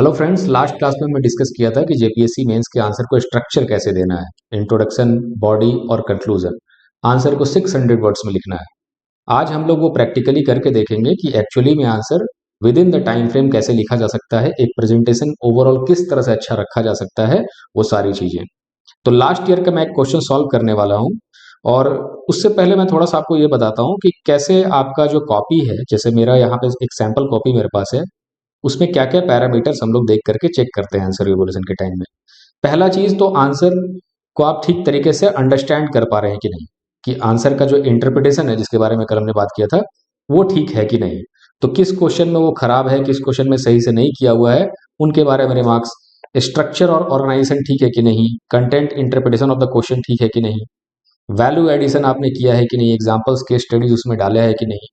Hello friends, last class में मैं discuss किया था कि जेपीएससी मेंस के आंसर को स्ट्रक्चर कैसे देना है। इंट्रोडक्शन, बॉडी और कंक्लूजन। आंसर को 600 वर्ड्स में लिखना है। आज हम लोग वो प्रैक्टिकली करके देखेंगे कि एक्चुअली में answer with in the time frame कैसे लिखा जा सकता है, एक प्रेजेंटेशन ओवरऑल किस तरह से अच्छा रखा जा सकता है, वो सारी चीजें। तो लास्ट ईयर का मैं एक क्वेश्चन सॉल्व करने वाला हूँ। और उससे पहले मैं थोड़ा सा आपको ये बताता हूँ कि कैसे आपका जो कॉपी है, जैसे मेरा यहाँ पे एक सैंपल कॉपी मेरे पास है, उसमें क्या क्या पैरामीटर्स हम लोग देख करके चेक करते हैं आंसर रिवोल्यूशन के टाइम में। पहला चीज तो आंसर को आप ठीक तरीके से अंडरस्टैंड कर पा रहे हैं कि नहीं, कि आंसर का जो इंटरप्रिटेशन है जिसके बारे में कल हमने बात किया था वो ठीक है कि नहीं। तो किस क्वेश्चन में वो खराब है, किस क्वेश्चन में सही से नहीं किया हुआ है, उनके बारे में रिमार्क्स। स्ट्रक्चर और ऑर्गेनाइजेशन ठीक है कि नहीं, content interpretation of the question ठीक है कि नहीं, वैल्यू एडिशन आपने किया है कि नहीं, एग्जाम्पल्स केस स्टडीज उसमें डाले है कि नहीं,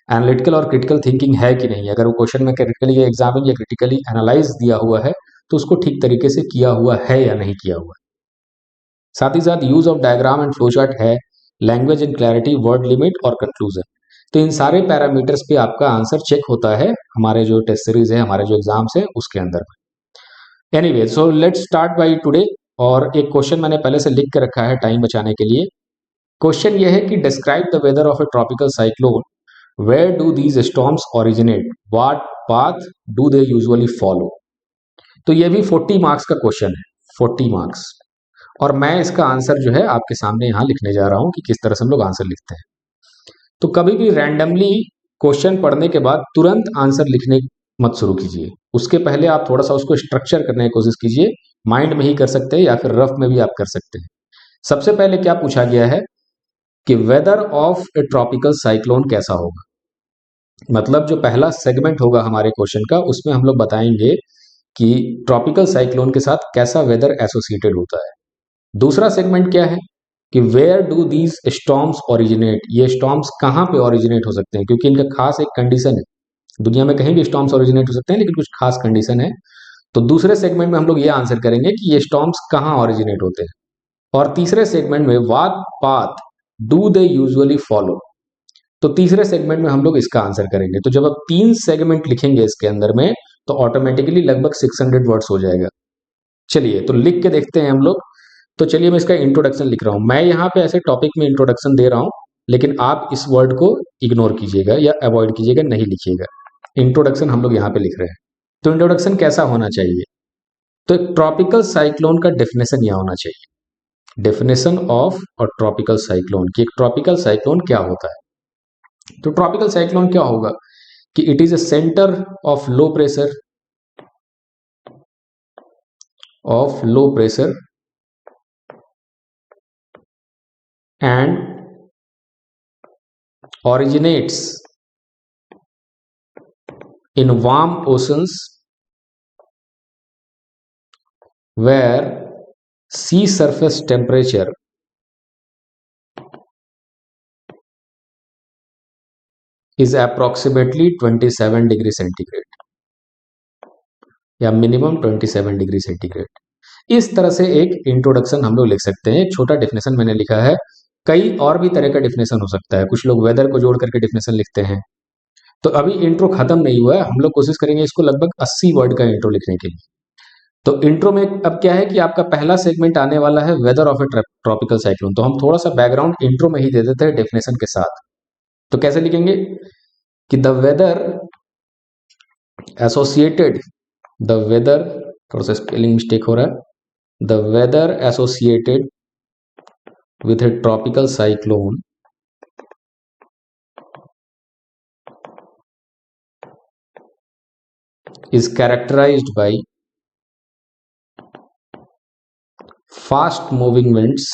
एनालिटिकल और क्रिटिकल थिंकिंग है कि नहीं। अगर वो क्वेश्चन में क्रिटिकली एग्जामिन या क्रिटिकली एनालाइज दिया हुआ है तो उसको ठीक तरीके से किया हुआ है या नहीं किया हुआ है। साथ ही साथ use of diagram and flowchart है, language and clarity, word limit और कंक्लूजन। तो इन सारे पैरामीटर्स पे आपका आंसर चेक होता है हमारे जो टेस्ट सीरीज है, हमारे जो एग्जाम्स है उसके अंदर में। Anyway, so let's start by today. और एक क्वेश्चन मैंने पहले से लिख के रखा है टाइम बचाने के लिए। क्वेश्चन ये है कि describe the weather of a tropical cyclone, where do these storms originate, what path do they usually follow। तो ये भी 40 मार्क्स का क्वेश्चन है, 40 मार्क्स। और मैं इसका आंसर जो है आपके सामने यहां लिखने जा रहा हूं कि किस तरह से हम लोग आंसर लिखते हैं। तो कभी भी रैंडमली क्वेश्चन पढ़ने के बाद तुरंत आंसर लिखने मत शुरू कीजिए। उसके पहले आप थोड़ा सा उसको स्ट्रक्चर करने की कोशिश कीजिए। माइंड में ही कर सकते हैं या फिर रफ में भी आप कर सकते हैं। सबसे पहले क्या पूछा गया है कि weather of a tropical cyclone कैसा होगा। मतलब जो पहला सेगमेंट होगा हमारे क्वेश्चन का, उसमें हम लोग बताएंगे कि ट्रॉपिकल साइक्लोन के साथ कैसा वेदर एसोसिएटेड होता है। दूसरा सेगमेंट क्या है कि where do these storms originate, ये स्टॉर्म्स कहाँ पे ओरिजिनेट हो सकते हैं, क्योंकि इनका खास एक कंडीशन है। दुनिया में कहीं भी स्टॉर्म्स ओरिजिनेट हो सकते हैं लेकिन कुछ खास कंडीशन है। तो दूसरे सेगमेंट में हम लोग ये आंसर करेंगे कि ये स्टॉर्म्स कहाँ ओरिजिनेट होते हैं। और तीसरे सेगमेंट में what path do they usually follow. तो तीसरे सेगमेंट में हम लोग इसका आंसर करेंगे। तो जब आप 3 सेगमेंट लिखेंगे इसके अंदर में तो ऑटोमेटिकली लगभग 600 वर्ड्स हो जाएगा। चलिए तो लिख के देखते हैं हम लोग। तो चलिए मैं इसका इंट्रोडक्शन लिख रहा हूं। मैं यहाँ पे ऐसे टॉपिक में इंट्रोडक्शन दे रहा हूं, लेकिन आप इस वर्ड को इग्नोर कीजिएगा या अवॉइड कीजिएगा, नहीं लिखिएगा। इंट्रोडक्शन हम लोग यहाँ पे लिख रहे हैं। तो इंट्रोडक्शन कैसा होना चाहिए, तो एक ट्रॉपिकल साइक्लोन का डेफिनेशन यह होना चाहिए। डेफिनेशन ऑफ और ट्रॉपिकल साइक्लोन की, एक ट्रॉपिकल साइक्लोन क्या होता है। तो ट्रॉपिकल साइक्लोन क्या होगा कि it is a centre of low pressure and originates in warm oceans where sea surface temperature is approximately 27 degree centigrade या मिनिमम 27 डिग्री सेंटीग्रेड। इस तरह से एक इंट्रोडक्शन हम लोग लिख सकते हैं। एक छोटा डेफिनेशन मैंने लिखा है। कई और भी तरह का डेफिनेशन हो सकता है। कुछ लोग वेदर को जोड़ करके डेफिनेशन लिखते हैं। तो अभी इंट्रो खत्म नहीं हुआ है, हम लोग कोशिश करेंगे इसको लगभग 80 वर्ड का इंट्रो लिखने के लिए। तो इंट्रो में अब क्या है कि आपका पहला सेगमेंट आने वाला है weather of a tropical cyclone. तो हम थोड़ा सा बैकग्राउंड इंट्रो में ही दे देते हैं डेफिनेशन के साथ। तो कैसे लिखेंगे कि एसोसिएटेड द वेदर, थोड़ा सा स्पेलिंग मिस्टेक हो रहा है, the weather associated with a tropical cyclone is characterized by fast moving winds,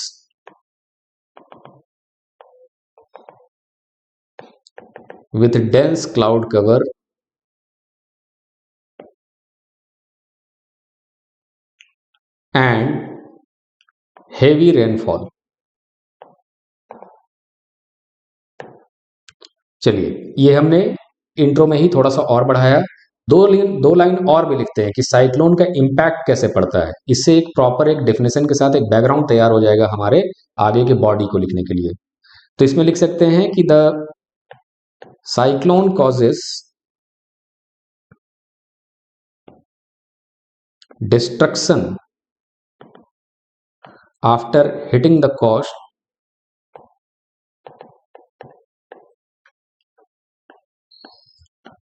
with dense cloud cover and heavy rainfall। चलिए ये हमने इंट्रो में ही थोड़ा सा और बढ़ाया। दो लाइन और भी लिखते हैं कि साइक्लोन का इंपैक्ट कैसे पड़ता है। इससे एक प्रॉपर एक डेफिनेशन के साथ एक बैकग्राउंड तैयार हो जाएगा हमारे आगे के बॉडी को लिखने के लिए। तो इसमें लिख सकते हैं कि the cyclone causes destruction after hitting the coast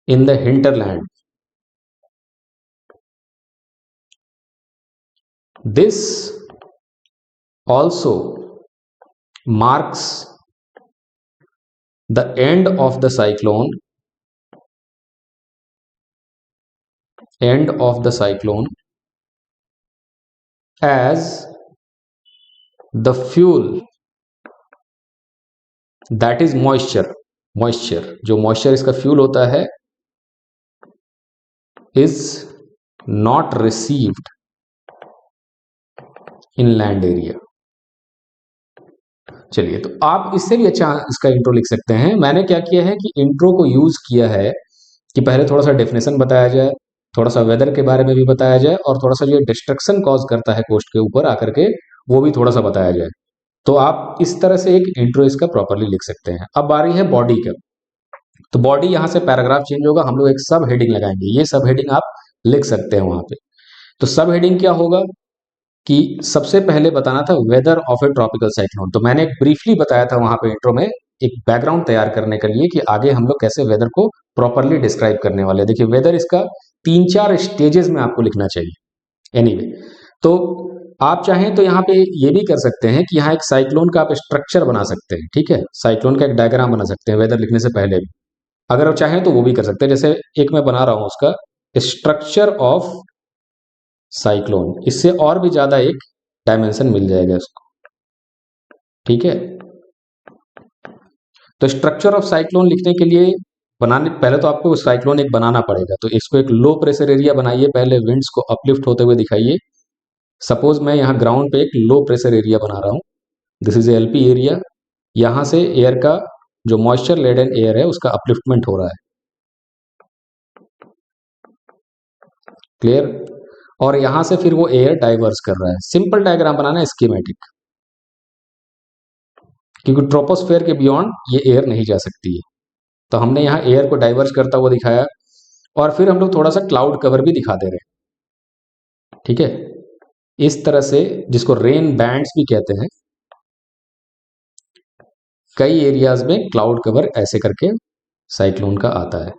in the hinterland. This also marks the end of the cyclone, as the fuel, that is moisture, जो moisture इसका fuel होता है, is not received in land area. चलिए, तो आप इससे भी अच्छा इसका इंट्रो लिख सकते हैं। मैंने क्या किया है कि इंट्रो को यूज किया है कि पहले थोड़ा सा डेफिनेशन बताया जाए, थोड़ा सा वेदर के बारे में भी बताया जाए, और थोड़ा सा जो डिस्ट्रक्शन कॉज करता है कोस्ट के ऊपर आकर के, वो भी थोड़ा सा बताया जाए। तो आप इस तरह से एक इंट्रो इसका प्रॉपरली लिख सकते हैं। अब बारी है बॉडी का। तो बॉडी यहां से पैराग्राफ चेंज होगा, हम लोग एक सब हेडिंग लगाएंगे। ये सब हेडिंग आप लिख सकते हैं वहां पे। तो सब हेडिंग क्या होगा कि सबसे पहले बताना था weather of a tropical cyclone. तो मैंने ब्रीफली बताया था वहां पे इंट्रो में, एक बैकग्राउंड तैयार करने के लिए कि आगे हम लोग कैसे वेदर को प्रॉपरली डिस्क्राइब करने वाले हैं। देखिए, वेदर इसका 3-4 स्टेजेस में आपको लिखना चाहिए। एनीवे, तो आप चाहें तो यहाँ पे ये भी कर सकते हैं कि यहाँ एक साइक्लोन का आप स्ट्रक्चर बना सकते हैं। ठीक है, साइक्लोन का एक डायग्राम बना सकते हैं वेदर लिखने से पहले भी। अगर आप चाहें तो वो भी कर सकते हैं। जैसे एक मैं बना रहा हूं उसका स्ट्रक्चर ऑफ साइक्लोन, इससे और भी ज्यादा एक डायमेंशन मिल जाएगा उसको। ठीक है, तो स्ट्रक्चर ऑफ साइक्लोन लिखने के लिए बनाने पहले तो आपको साइक्लोन एक बनाना पड़ेगा। तो इसको एक लो प्रेशर एरिया बनाइए, पहले विंड्स को अपलिफ्ट होते हुए दिखाइए। सपोज मैं यहाँ ग्राउंड पे एक लो प्रेशर एरिया बना रहा हूँ। This is LP area. यहां से एयर का जो मॉइस्चर लेडन एयर है उसका अपलिफ्टमेंट हो रहा है। क्लियर? और यहां से फिर वो एयर डाइवर्स कर रहा है। सिंपल डायग्राम बनाना है, स्कीमेटिक, क्योंकि ट्रोपोस्फेयर के बियॉन्ड ये एयर नहीं जा सकती है। तो हमने यहाँ एयर को डाइवर्स करता हुआ दिखाया, और फिर हम लोग थोड़ा सा क्लाउड कवर भी दिखा दे रहे हैं। ठीक है, इस तरह से, जिसको रेन बैंड्स भी कहते हैं। कई एरियाज में क्लाउड कवर ऐसे करके साइक्लोन का आता है।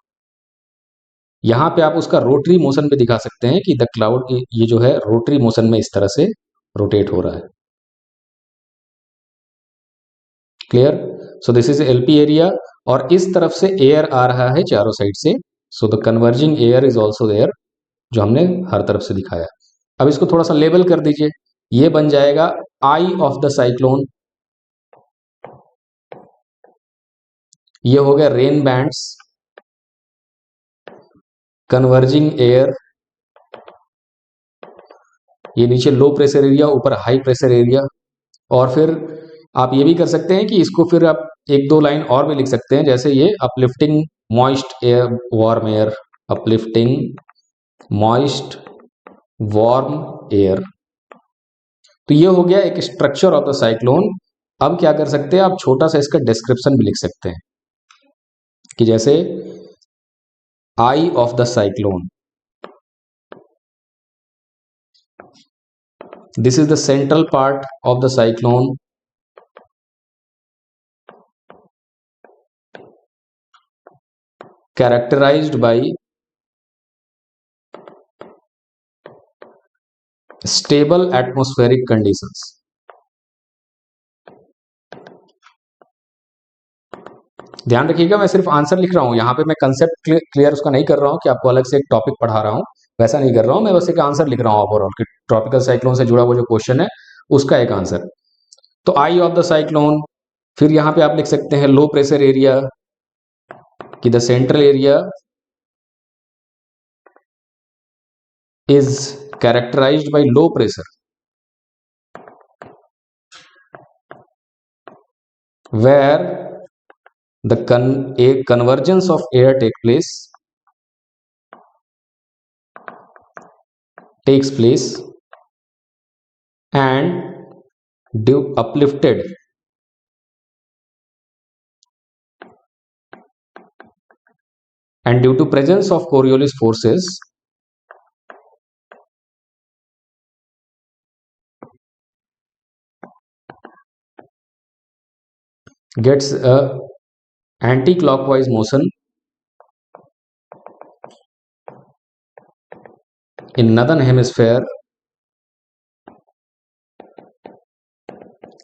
यहां पे आप उसका रोटरी मोशन पे दिखा सकते हैं कि द क्लाउड, ये जो है रोटरी मोशन में इस तरह से रोटेट हो रहा है। Clear? So this is LP area, और इस तरफ से एयर आ रहा है चारों साइड से। So the converging air is also there, जो हमने हर तरफ से दिखाया। अब इसको थोड़ा सा लेबल कर दीजिए। ये बन जाएगा आई ऑफ द साइक्लोन। ये हो गया रेन बैंड्स, कन्वर्जिंग एयर, ये नीचे लो प्रेशर एरिया, ऊपर हाई प्रेशर एरिया। और फिर आप ये भी कर सकते हैं कि इसको फिर आप एक दो लाइन और भी लिख सकते हैं, जैसे ये uplifting moist air, warm air, uplifting moist warm air. तो ये हो गया एक स्ट्रक्चर ऑफ द साइक्लोन। अब क्या कर सकते हैं, आप छोटा सा इसका डिस्क्रिप्शन भी लिख सकते हैं कि जैसे eye of the cyclone, this is the central part of the cyclone, characterized by stable atmospheric conditions। ध्यान रखिएगा, मैं सिर्फ आंसर लिख रहा हूं, यहां पे मैं कंसेप्ट क्लियर उसका नहीं कर रहा हूं कि आपको अलग से एक टॉपिक पढ़ा रहा हूं। वैसा नहीं कर रहा हूं, मैं बस एक आंसर लिख रहा हूं ओवरऑल कि ट्रॉपिकल साइक्लोन से जुड़ा हुआ जो क्वेश्चन है उसका एक आंसर। तो आई ऑफ द साइक्लोन, फिर यहां पे आप लिख सकते हैं लो प्रेशर एरिया, कि the central area is characterized by low pressure where the a convergence of air takes place and uplifted and due to presence of Coriolis forces gets a anti-clockwise motion in northern hemisphere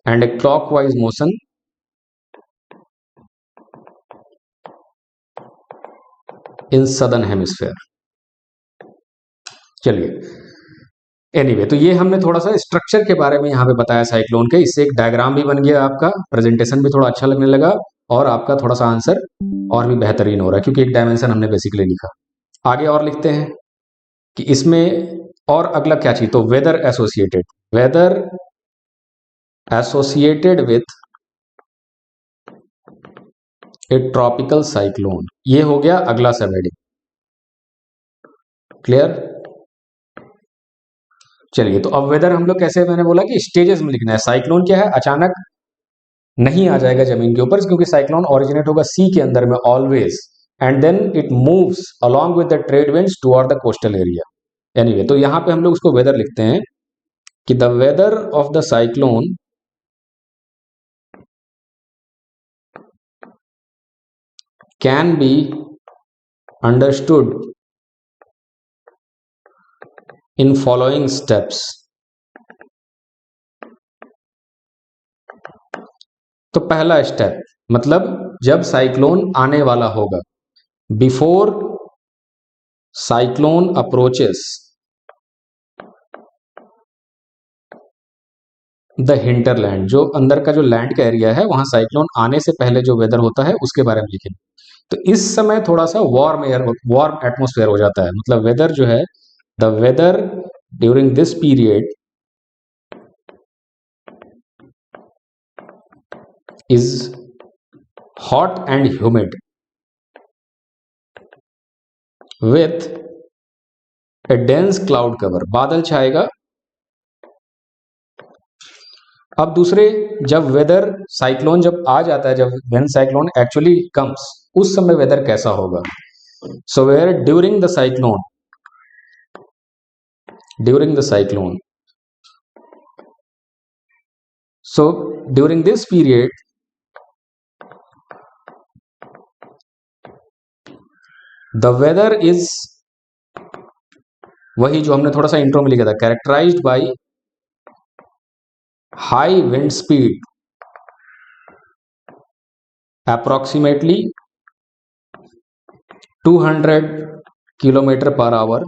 and a clockwise motion in southern hemisphere. चलिए, anyway तो ये हमने थोड़ा सा structure के बारे में यहाँ पे बताया साइक्लोन के। इससे एक डायग्राम भी बन गया, आपका प्रेजेंटेशन भी थोड़ा अच्छा लगने लगा और आपका थोड़ा सा आंसर और भी बेहतरीन हो रहा है क्योंकि एक डायमेंशन हमने बेसिकली लिखा। आगे और लिखते हैं कि इसमें और अगला क्या चाहिए, तो weather associated with a tropical cyclone, ये हो गया अगला सब हेडिंग। क्लियर? चलिए, तो अब वेदर हम लोग कैसे, मैंने बोला कि स्टेजेस में लिखना है। साइक्लोन क्या है, अचानक नहीं आ जाएगा जमीन के ऊपर, क्योंकि साइक्लोन ओरिजिनेट होगा सी के अंदर में always, and then it moves along with the trade winds toward the coastal area. Anyway, तो यहां पे हम लोग उसको वेदर लिखते हैं कि the weather of the cyclone can be understood in following steps. तो पहला स्टेप मतलब जब साइक्लोन आने वाला होगा, before cyclone approaches the hinterland, जो अंदर का जो लैंड का एरिया है, वहां साइक्लोन आने से पहले जो वेदर होता है उसके बारे में लिखें। तो इस समय थोड़ा सा वार्म एटमोस्फेयर हो जाता है, मतलब वेदर जो है, the weather during this period is hot and humid with a dense cloud cover, बादल छाएगा। अब दूसरे, जब वेदर साइक्लोन जब आ जाता है, जब व्हेन साइक्लोन एक्चुअली कम्स, उस समय वेदर कैसा होगा। So where during the cyclone, so during this period the weather is, वही जो हमने थोड़ा सा इंट्रो में लिखा था, characterized by high wind speed approximately 200 kilometre per hour.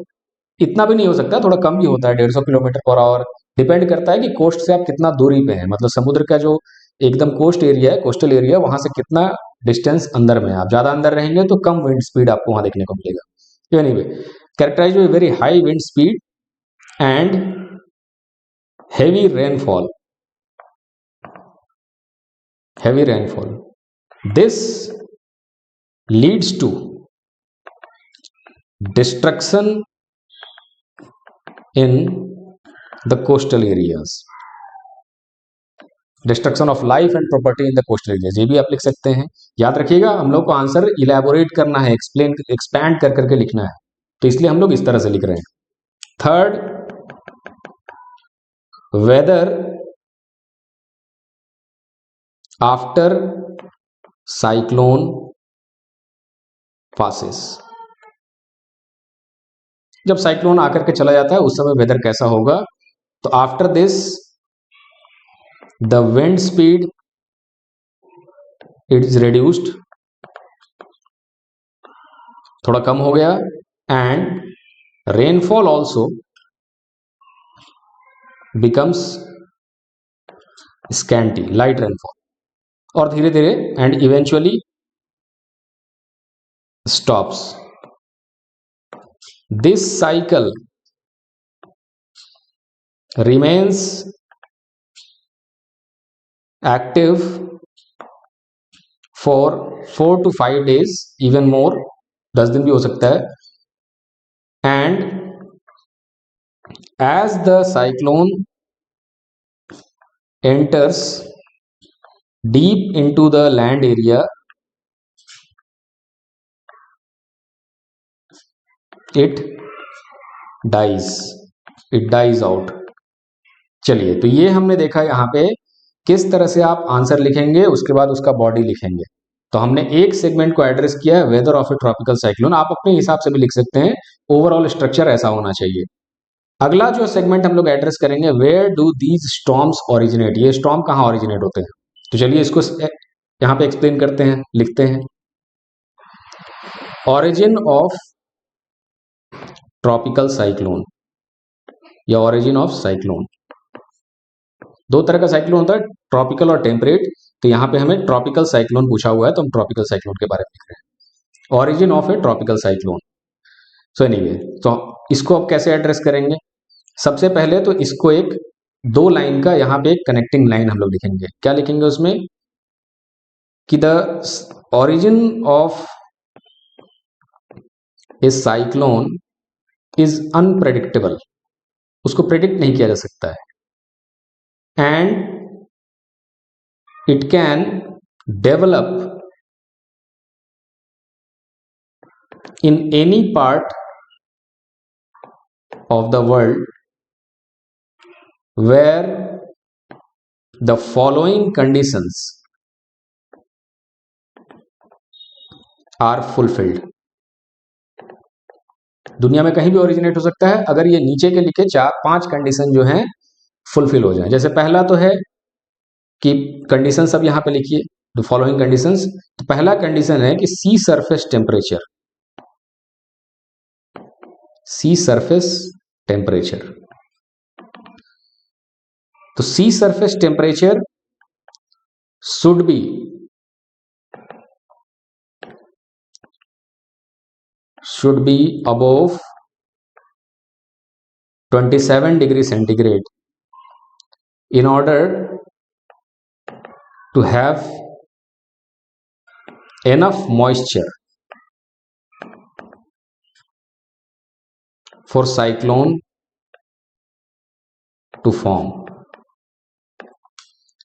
इतना भी नहीं हो सकता, थोड़ा कम भी होता है, 150 किलोमीटर पर आवर। डिपेंड करता है कि कोस्ट से आप कितना दूरी पे हैं, मतलब समुद्र का जो एकदम कोस्ट एरिया है, कोस्टल एरिया, वहां से कितना डिस्टेंस अंदर में है। आप ज्यादा अंदर रहेंगे तो कम विंड स्पीड आपको वहां देखने को मिलेगा। Anyway, characterize by very high wind speed and heavy rainfall heavy rainfall this leads to destruction in the coastal areas, destruction of life and property in the coastal areas, ये भी आप लिख सकते हैं। याद रखिएगा, हम लोग को आंसर इलेबोरेट करना है, एक्सपैंड कर करके लिखना है, तो इसलिए हम लोग इस तरह से लिख रहे हैं। Third, weather after cyclone passes, जब साइक्लोन आकर के चला जाता है उस समय वेदर कैसा होगा। तो after this the wind speed it is reduced, थोड़ा कम हो गया, and rainfall also becomes scanty, light rainfall, और धीरे धीरे and eventually stops. This cycle remains active for 4 to 5 days, even more, 10 दिन भी हो सकता है, and as the cyclone enters deep into the land area it dies out। चलिए, तो ये हमने देखा यहाँ पे किस तरह से आप आंसर लिखेंगे, उसके बाद उसका बॉडी लिखेंगे। तो हमने एक सेगमेंट को एड्रेस किया है, weather of a tropical cyclone. आप अपने हिसाब से भी लिख सकते हैं, ओवरऑल स्ट्रक्चर ऐसा होना चाहिए। अगला जो सेगमेंट हम लोग एड्रेस करेंगे, where do these storms originate, ये स्टॉर्म कहाँ ओरिजिनेट होते हैं। तो चलिए इसको यहाँ पे एक्सप्लेन करते हैं, लिखते हैं। ऑरिजिन ऑफ ट्रॉपिकल साइक्लोन या ऑरिजिन ऑफ साइक्लोन, दो तरह का साइक्लोन होता है, ट्रॉपिकल और टेम्परेट। तो यहाँ पे हमें ट्रॉपिकल साइक्लोन पूछा हुआ है, तो हम ट्रॉपिकल साइक्लोन के बारे में लिख रहे हैं, origin of a tropical cyclone. So anyway, तो इसको अब कैसे एड्रेस करेंगे। सबसे पहले तो इसको एक 2 लाइन का यहाँ पे एक कनेक्टिंग लाइन हम लोग लिखेंगे। क्या लिखेंगे उसमें कि the origin of A cyclone is unpredictable, उसको प्रेडिक्ट नहीं किया जा सकता है, and it can develop in any part of the world where the following conditions are fulfilled। दुनिया में कहीं भी ओरिजिनेट हो सकता है अगर ये नीचे के लिखे 4-5 कंडीशन जो हैं फुलफिल हो जाए। जैसे पहला तो है कि कंडीशन सब यहां पे लिखिए, द फॉलोइंग कंडीशंस। तो पहला कंडीशन है कि sea surface temperature, sea surface temperature. तो sea surface temperature should be above 27 degree centigrade in order to have enough moisture for cyclone to form।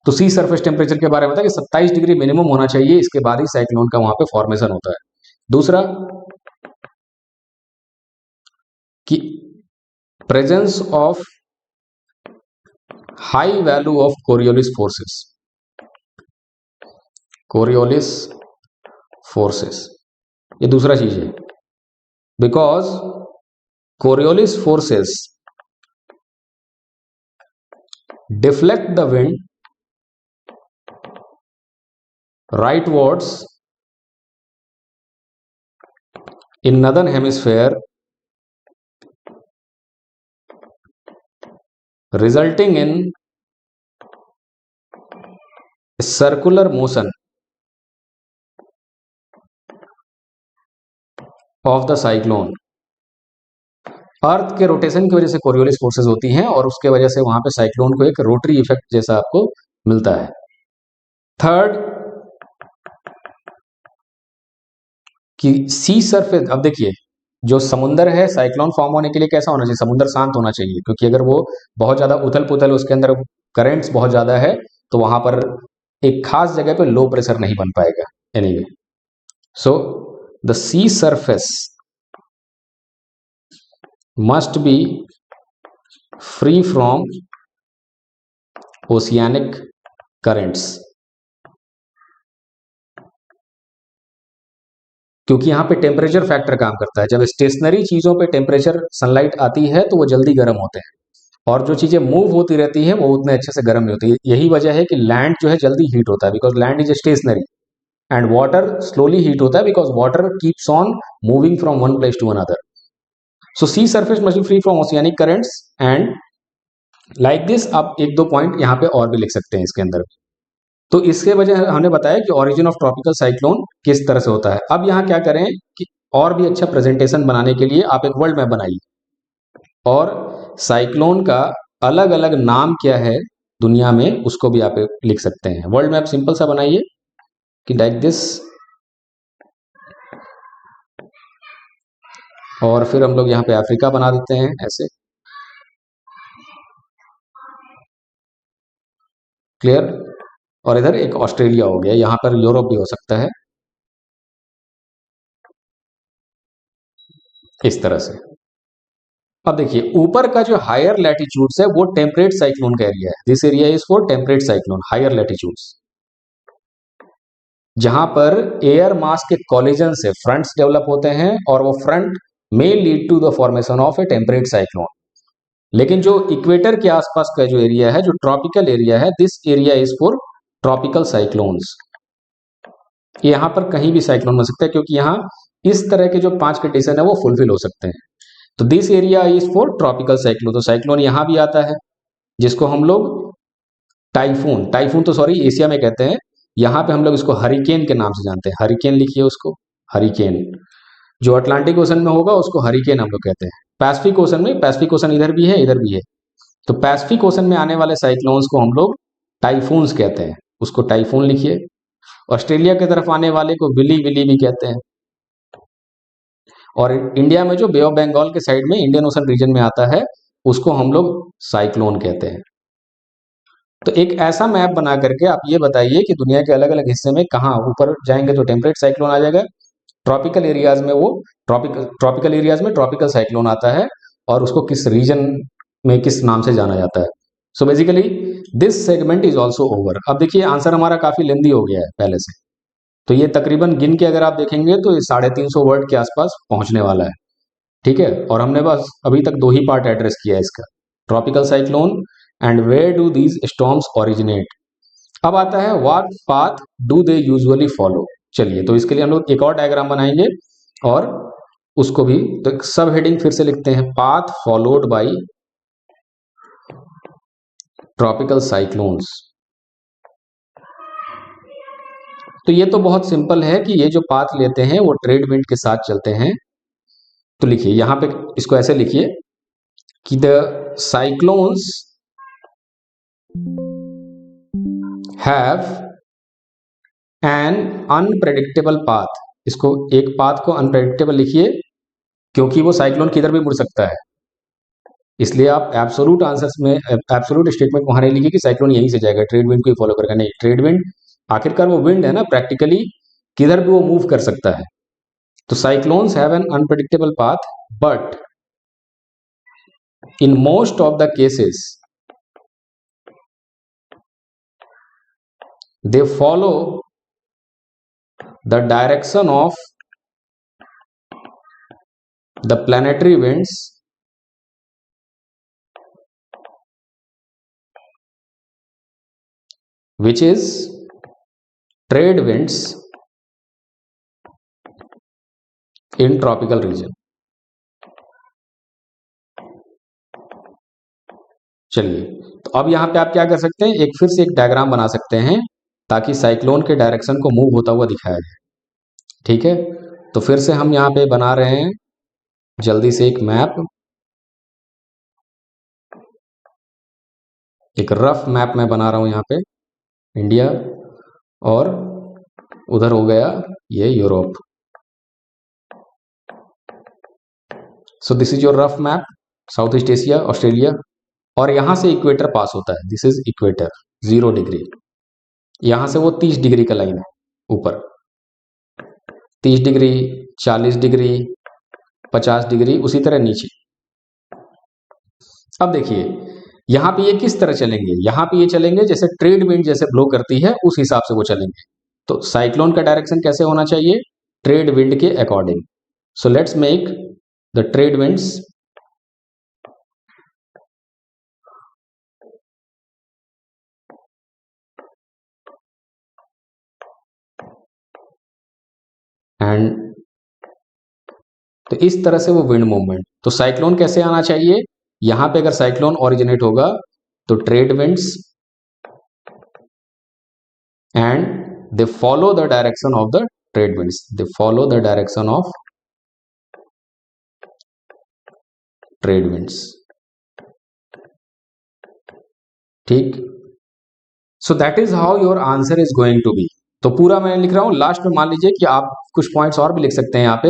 तो सी सरफेस टेम्परेचर के बारे में बताया कि 27 डिग्री मिनिमम होना चाहिए, इसके बाद ही साइक्लोन का वहां पे फॉर्मेशन होता है। दूसरा कि presence of high value of Coriolis forces, Coriolis forces, ये दूसरा चीज है। Because Coriolis forces deflect the wind rightwards in northern hemisphere, resulting in a circular motion of the cyclone। अर्थ के रोटेशन की वजह से कोरियोलिस फोर्सेस होती हैं और उसके वजह से वहां पे साइक्लोन को एक रोटरी इफेक्ट जैसा आपको मिलता है। थर्ड कि सी सरफेस, अब देखिए जो समुंदर है साइक्लोन फॉर्म होने के लिए कैसा होना चाहिए, समुंदर शांत होना चाहिए, क्योंकि अगर वो बहुत ज्यादा उथल पुथल, उसके अंदर करंट्स बहुत ज्यादा है, तो वहां पर एक खास जगह पे लो प्रेशर नहीं बन पाएगा। Anyway, so the sea surface must be free from oceanic currents, क्योंकि यहाँ पे टेम्परेचर फैक्टर काम करता है। जब स्टेशनरी चीजों पे टेम्परेचर सनलाइट आती है तो वो जल्दी गर्म होते हैं, और जो चीजें मूव होती रहती है वो उतने अच्छे से गर्म नहीं होती। यही वजह है कि लैंड जो है जल्दी हीट होता है, because land is stationary, and water slowly heat होता है because water keeps on moving from one place to another. So sea surface must be free from oceanic currents and like this. आप एक दो point यहाँ पे और भी लिख सकते हैं इसके अंदर। तो इसके वजह हमने बताया कि ओरिजिन ऑफ ट्रॉपिकल साइक्लोन किस तरह से होता है। अब यहाँ क्या करें कि और भी अच्छा प्रेजेंटेशन बनाने के लिए आप एक वर्ल्ड मैप बनाइए, और साइक्लोन का अलग अलग नाम क्या है दुनिया में उसको भी आप लिख सकते हैं। वर्ल्ड मैप सिंपल सा बनाइए कि लाइक दिस, और फिर हम लोग यहाँ पे अफ्रीका बना देते हैं ऐसे। क्लियर। और इधर एक ऑस्ट्रेलिया हो गया, यहां पर यूरोप भी हो सकता है इस तरह से। अब देखिए ऊपर का जो हायर लैटिट्यूड्स है वो टेम्परेट साइक्लोन का एरिया है। This area is for temperate cyclone, higher latitudes, जहां पर एयर मास के कॉलिजन से फ्रंट्स डेवलप होते हैं और वो front may lead to the formation of a temperate cyclone. लेकिन जो इक्वेटर के आसपास का जो एरिया है, जो ट्रॉपिकल एरिया है, this area is for tropical cyclones. यहां पर कहीं भी साइक्लोन बन सकता है क्योंकि यहां इस तरह के जो 5 कंडीशन है वो फुलफिल हो सकते हैं। तो this area is for tropical cyclone. तो साइक्लोन यहां भी आता है जिसको हम लोग टाइफून, टाइफून तो सॉरी एशिया में कहते हैं, यहां पे हम लोग इसको हरिकेन के नाम से जानते हैं। हरिकेन लिखिए उसको, हरिकेन। जो अटलांटिक ओशन में होगा उसको हरिकेन हम लोग कहते हैं। पैसिफिक ओशन में, पैसिफिक ओशन इधर भी है इधर भी है, तो पैसिफिक ओशन में आने वाले साइक्लोन्स को हम लोग टाइफून्स कहते हैं, उसको टाइफून लिखिए। ऑस्ट्रेलिया की तरफ आने वाले को विली विली भी कहते हैं। और इंडिया में जो बे ऑफ बंगाल के साइड में इंडियन ओशन रीजन में आता है उसको हम लोग साइक्लोन कहते हैं। तो एक ऐसा मैप बना करके आप ये बताइए कि दुनिया के अलग अलग हिस्से में कहाँ ऊपर जाएंगे तो टेम्परेट साइक्लोन आ जाएगा, ट्रॉपिकल एरियाज में वो ट्रॉपिकल एरियाज में ट्रॉपिकल साइक्लोन आता है, और उसको किस रीजन में किस नाम से जाना जाता है। So basically this segment is also over. अब देखिए आंसर हमारा काफी लेंदी हो गया है पहले से, तो ये तकरीबन गिन के अगर आप देखेंगे तो ये 350 वर्ड के आसपास पहुंचने वाला है। ठीक है, और हमने बस अभी तक 2 ही पार्ट एड्रेस किया है इसका, tropical cyclone and where do these storms originate. अब आता है what path do they usually follow. चलिए तो इसके लिए हम लोग एक और डायग्राम बनाएंगे और उसको भी, तो सब हेडिंग फिर से लिखते हैं, path followed by tropical cyclones. तो ये तो बहुत सिंपल है कि ये जो पाथ लेते हैं वो ट्रेड विंड के साथ चलते हैं। तो लिखिए यहां पे इसको ऐसे लिखिए कि the cyclones have an unpredictable path. इसको एक पाथ को अनप्रेडिक्टेबल लिखिए क्योंकि वो साइक्लोन किधर भी मुड़ सकता है, इसलिए आप एब्सोल्यूट आंसर्स में एब्सोल्यूट स्टेटमेंट वहां नहीं लिखिए कि साइक्लोन यहीं से जाएगा ट्रेड विंड को ही फॉलो करेगा। नहीं, ट्रेड विंड आखिरकार वो विंड है ना, प्रैक्टिकली किधर भी वो मूव कर सकता है। तो cyclones have an unpredictable path but in most of the cases they follow the direction of the planetary winds which is trade winds in tropical region। चलिए तो अब यहां पे आप क्या कर सकते हैं, एक फिर से एक डायग्राम बना सकते हैं ताकि साइक्लोन के डायरेक्शन को मूव होता हुआ दिखाया जाए। ठीक है, तो फिर से हम यहां पे बना रहे हैं जल्दी से एक मैप, एक रफ मैप मैं बना रहा हूं यहां पे इंडिया, और उधर हो गया ये Europe. So this is your rough map, south east Asia, Australia, और यहां से इक्वेटर पास होता है। दिस इज इक्वेटर 0 डिग्री, यहां से वो 30 डिग्री का लाइन है ऊपर, 30 डिग्री, 40 डिग्री, 50 डिग्री, उसी तरह नीचे। अब देखिए यहां पे ये किस तरह चलेंगे, यहां पे ये चलेंगे जैसे ट्रेड विंड जैसे ब्लो करती है उस हिसाब से वो चलेंगे। तो साइक्लोन का डायरेक्शन कैसे होना चाहिए, ट्रेड विंड के according. So let's make the trade winds and, तो इस तरह से वो विंड मूवमेंट। तो साइक्लोन कैसे आना चाहिए, यहां पे अगर साइक्लोन ओरिजिनेट होगा तो trade winds and they follow the direction of the trade winds, they follow the direction of trade winds. ठीक, so that is how your answer is going to be. तो पूरा मैं लिख रहा हूं, लास्ट में मान लीजिए कि आप कुछ पॉइंट्स और भी लिख सकते हैं यहाँ पे,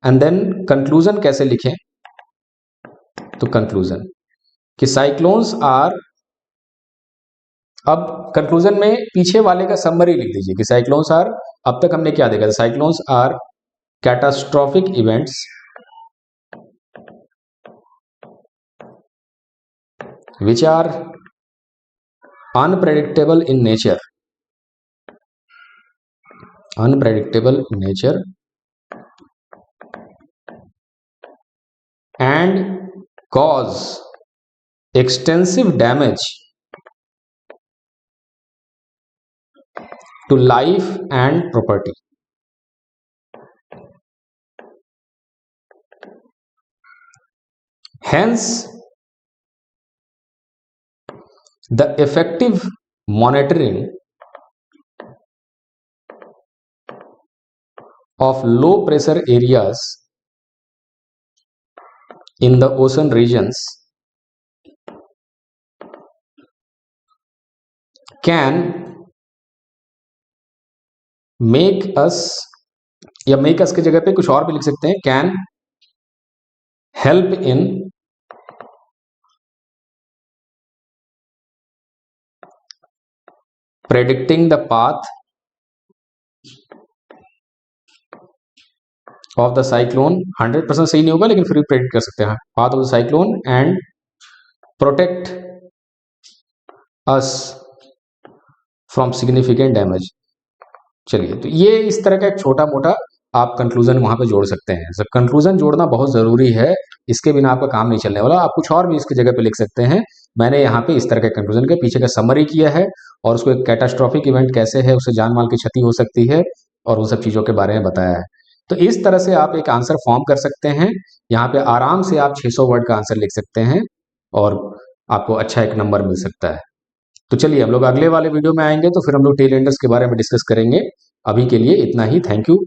एंड देन कंक्लूजन कैसे लिखें। तो कंक्लूजन कि साइक्लोन्स आर, अब कंक्लूजन में पीछे वाले का समरी लिख दीजिए कि साइक्लोन्स आर, अब तक हमने क्या देखा, cyclones are catastrophic events which are unpredictable in nature, and cause extensive damage to life and property. Hence, the effective monitoring of low pressure areas in the ocean regions can make us, या make us की जगह पे कुछ और भी लिख सकते हैं, can help in predicting the path of the cyclone. 100% सही नहीं होगा लेकिन फिर भी प्रेडिक्ट कर सकते हैं, path of the cyclone and protect us from significant damage. चलिए, तो ये इस तरह का एक छोटा मोटा आप कंक्लूजन वहां पे जोड़ सकते हैं. सब कंक्लूजन जोड़ना बहुत जरूरी है, इसके बिना आपका काम नहीं चलने वाला. आप कुछ और भी इसकी जगह पे लिख सकते हैं. मैंने यहाँ पे इस तरह के कंक्लूजन के पीछे का समरी किया है और उसको एक कैटास्ट्रॉफिक इवेंट कैसे है, उससे जान माल की क्षति हो सकती है और उन सब चीजों के बारे में बताया है. तो इस तरह से आप एक आंसर फॉर्म कर सकते हैं. यहाँ पे आराम से आप 600 वर्ड का आंसर लिख सकते हैं और आपको अच्छा एक नंबर मिल सकता है. तो चलिए, हम लोग अगले वाले वीडियो में आएंगे तो फिर हम लोग टेल एंडर्स के बारे में डिस्कस करेंगे. अभी के लिए इतना ही. Thank you.